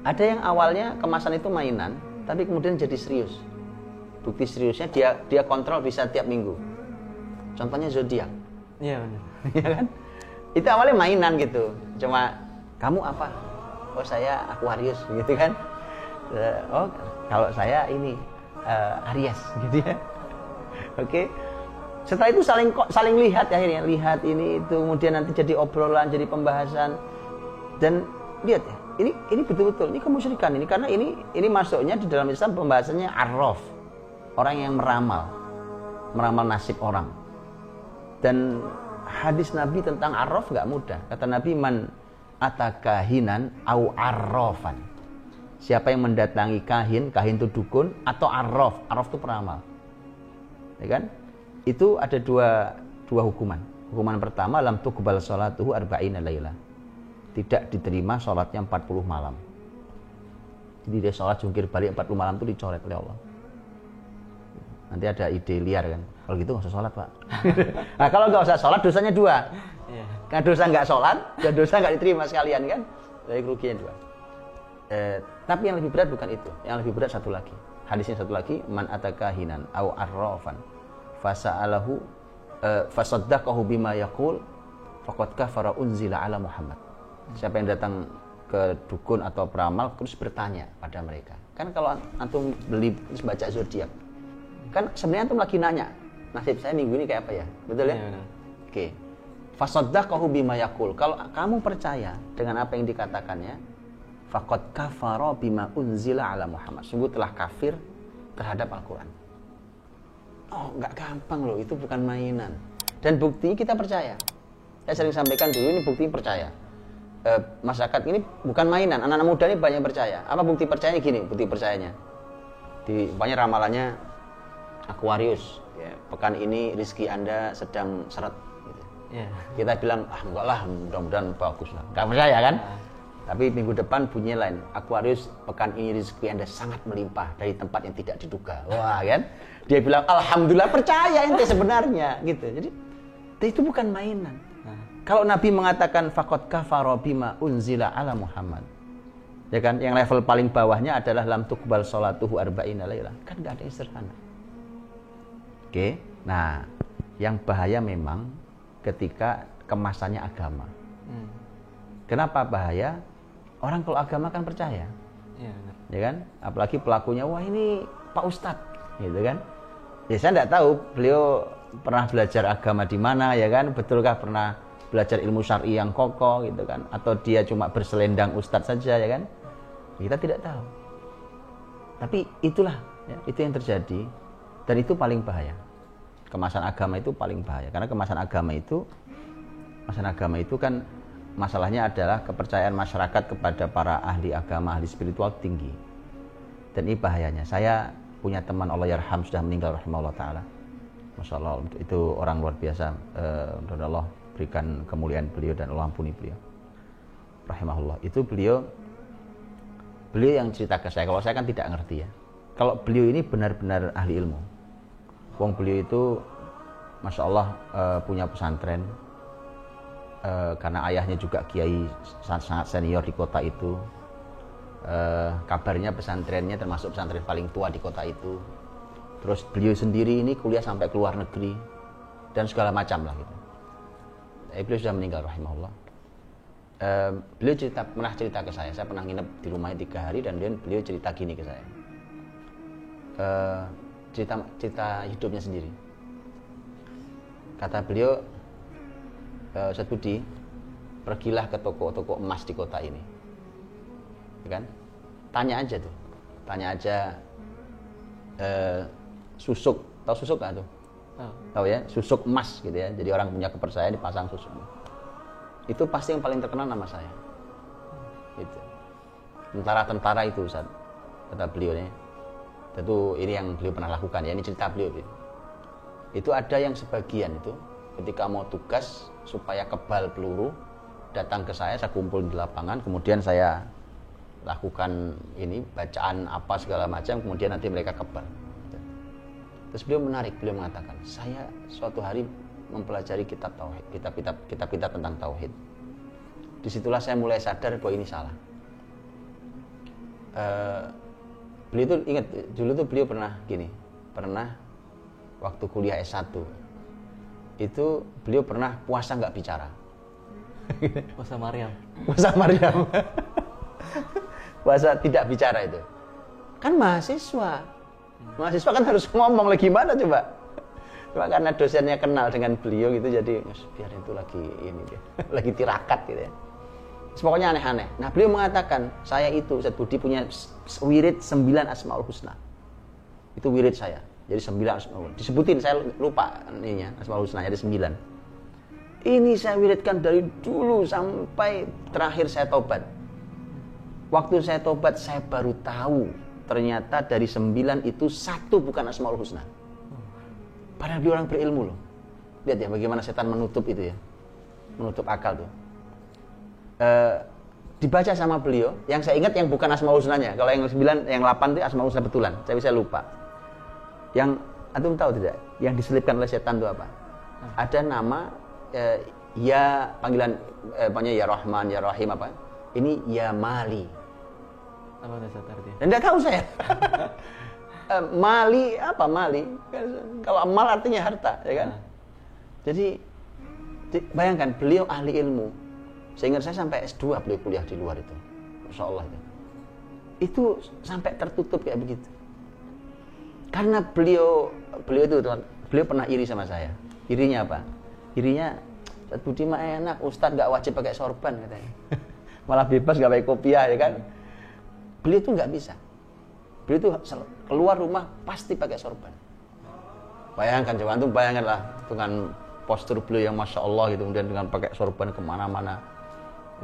Ada yang awalnya kemasan itu mainan, tapi kemudian jadi serius. Bukti seriusnya dia kontrol bisa tiap minggu. Contohnya zodiak. Iya benar. Ya kan? Itu awalnya mainan gitu. Cuma kamu apa? Oh saya Aquarius gitu kan. Oh kalau saya ini Aries gitu ya. Oke. Setelah itu saling lihat akhirnya, lihat ini itu, kemudian nanti jadi obrolan, jadi pembahasan. Dan lihat ya, ini betul-betul ini kemusyrikan ini, karena ini masuknya di dalam Islam pembahasannya arraf. Orang yang meramal nasib orang. Dan hadis Nabi tentang arraf enggak mudah. Kata Nabi, man atakahinan au arrafan. Siapa yang mendatangi kahin itu dukun, atau arraf itu peramal. Ya kan? Itu ada dua hukuman. Hukuman pertama, lam tuqbal sholatuhu arba'ina laila. Tidak diterima sholatnya 40 malam. Jadi dia sholat jungkir balik 40 malam itu dicoret oleh Allah. Nanti ada ide liar kan, kalau gitu nggak usah sholat Pak. Nah kalau nggak usah sholat dosanya 2. Karena dosa nggak sholat dan dosa nggak diterima sekalian kan, jadi kerugian 2. Tapi yang lebih berat bukan itu. Yang lebih berat satu lagi. Hadisnya satu lagi, man atakahinan au arrafan fasa'alahu fasaddaqahu bima yaqul faqad kafara unzila ala Muhammad. Siapa yang datang ke dukun atau peramal terus bertanya pada mereka. Kan kalau antum beli terus baca zodiak, kan sebenarnya antum lagi nanya, nasib saya minggu ini kayak apa ya? Betul ya? Oke. Fasaddaqahu bima yaqul. Kalau kamu percaya dengan apa yang dikatakannya, faqad kafara bima unzila ala Muhammad. Sungguh telah kafir terhadap Al-Qur'an. Oh, enggak gampang loh, itu bukan mainan. Dan buktinya kita percaya. Saya sering sampaikan dulu, ini bukti percaya. Masyarakat ini bukan mainan, anak-anak muda ini banyak percaya. Apa bukti percayanya? Gini, bukti percayanya. Banyak ramalannya Aquarius, ya, pekan ini rezeki Anda sedang seret. Gitu. Yeah. Kita bilang, enggak lah, mudah-mudahan bagus lah. Enggak percaya kan? Tapi minggu depan bunyinya lain. Aquarius, pekan ini rezeki Anda sangat melimpah dari tempat yang tidak diduga. Wah kan? Dia bilang, alhamdulillah percaya ente sebenarnya. Gitu. Jadi itu bukan mainan. Kalau Nabi mengatakan faqad kafara bima unzila ala Muhammad, ya kan, yang level paling bawahnya adalah lam tuqbal sholatuhu arba'ina laila. Kan enggak ada yang sederhana. Oke. Nah, yang bahaya memang ketika kemasannya agama. Kenapa bahaya? Orang kalau agama kan percaya. Ya kan? Apalagi pelakunya, wah ini Pak Ustadz, gitu kan? Ya saya enggak tahu beliau pernah belajar agama di mana, ya kan? Betulkah pernah belajar ilmu syar'i yang kokoh gitu kan, atau dia cuma berselendang ustadz saja, ya kan, kita tidak tahu. Tapi itulah ya, itu yang terjadi, dan itu paling bahaya. Kemasan agama itu paling bahaya, karena kemasan agama itu kan masalahnya adalah kepercayaan masyarakat kepada para ahli agama, ahli spiritual tinggi, dan ini bahayanya. Saya punya teman, Allah yarham, sudah meninggal rahimahullah ta'ala, Masya Allah, itu orang luar biasa. Allah berikan kemuliaan beliau dan Allah ampuni beliau rahimahullah. Itu beliau yang cerita ke saya. Kalau saya kan tidak ngerti ya. Kalau beliau ini benar-benar ahli ilmu. Wong beliau itu Masya Allah punya pesantren, karena ayahnya juga kiai sangat senior di kota itu. Kabarnya pesantrennya termasuk pesantren paling tua di kota itu. Terus beliau sendiri ini kuliah sampai ke luar negeri dan segala macam lah gitu. Beliau sudah meninggal rahimahullah. Beliau pernah cerita ke saya pernah nginep di rumahnya 3 hari, dan beliau cerita gini ke saya. Cerita hidupnya sendiri. Kata beliau, Ustaz Budi, pergilah ke toko-toko emas di kota ini. Ya kan? Tanya aja susuk. Tahu susuk nggak tuh? Tahu ya, susuk emas gitu ya. Jadi orang punya kepercayaan dipasang susuk. Itu pasti yang paling terkenal nama saya. Gitu. Tentara itu, Ustaz, kata beliau nih. Tentu ini yang beliau pernah lakukan ya, ini cerita beliau. Itu ada yang sebagian itu ketika mau tugas supaya kebal peluru, datang ke saya kumpul di lapangan, kemudian saya lakukan ini bacaan apa segala macam, kemudian nanti mereka kebal. Terus beliau mengatakan, saya suatu hari mempelajari kitab tauhid, kitab-kitab tentang tauhid. Disitulah saya mulai sadar bahwa ini salah. beliau tuh ingat dulu tuh beliau pernah gini, pernah waktu kuliah S1 itu beliau pernah puasa nggak bicara. Puasa Maryam. Puasa Maryam. Puasa tidak bicara itu. Kan mahasiswa. Mahasiswa kan harus ngomong lagi gimana coba. Cuma karena dosennya kenal dengan beliau gitu jadi biar itu lagi ini dia. Lagi tirakat gitu ya. Pokoknya aneh-aneh. Nah, beliau mengatakan, saya itu Ustaz Budi punya wirid 9 Asmaul Husna. Itu wirid saya. Jadi 9 Asmaul. Disebutin saya lupa ininya Asmaul Husna jadi 9. Ini saya wiridkan dari dulu sampai terakhir saya tobat. Waktu saya tobat saya baru tahu ternyata dari 9 itu 1 bukan Asmaul Husna. Padahal dia orang berilmu loh. Lihat ya bagaimana setan menutup itu ya. Menutup akal tuh. Dibaca sama beliau, yang saya ingat yang bukan Asmaul Husnanya. Kalau yang 9, yang 8 itu Asmaul Husna betulan. Saya bisa lupa. Yang antum tahu tidak? Yang diselipkan oleh setan itu apa? Ada nama ya panggilan pokoknya ya Rahman, ya Rahim apa? Ini ya Mali. Apa dasar artinya? Dan enggak tahu saya. Mali apa Mali? Kalau mal artinya harta, ya kan? Jadi bayangkan beliau ahli ilmu. Sehingga saya sampai S2 beliau kuliah di luar itu. Masya Allah itu. Itu sampai tertutup kayak begitu. Karena beliau itu beliau pernah iri sama saya. Irinya apa? Irinya Ustaz Budi mah enak, Ustadz gak wajib pakai sorban katanya. Malah bebas gak pakai kopiah ya kan. Beliau itu gak bisa. Beliau itu keluar rumah pasti pakai sorban. Bayangkan coba antum bayangkanlah dengan postur beliau yang Masya Allah gitu, kemudian dengan pakai sorban kemana-mana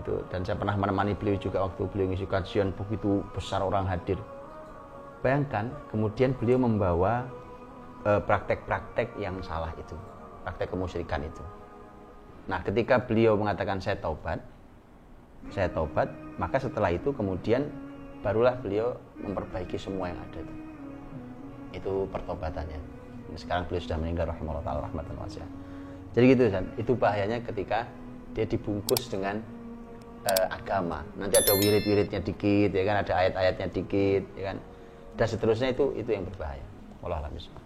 itu. Dan saya pernah menemani beliau juga waktu beliau ngisi kajian begitu besar orang hadir. Bayangkan kemudian beliau membawa praktek-praktek yang salah itu, praktek kemusyrikan itu. Nah, ketika beliau mengatakan saya tobat, maka setelah itu kemudian barulah beliau memperbaiki semua yang ada itu. Itu pertobatannya. Sekarang beliau sudah meninggal rahimahullah ta'ala rahmatan wasi'ah. Jadi gitu kan, itu bahayanya ketika dia dibungkus dengan agama. Nanti ada wirid-wiridnya dikit, ya kan, ada ayat-ayatnya dikit, ya kan. Dan seterusnya itu yang berbahaya. Wallahu a'lam bishawab.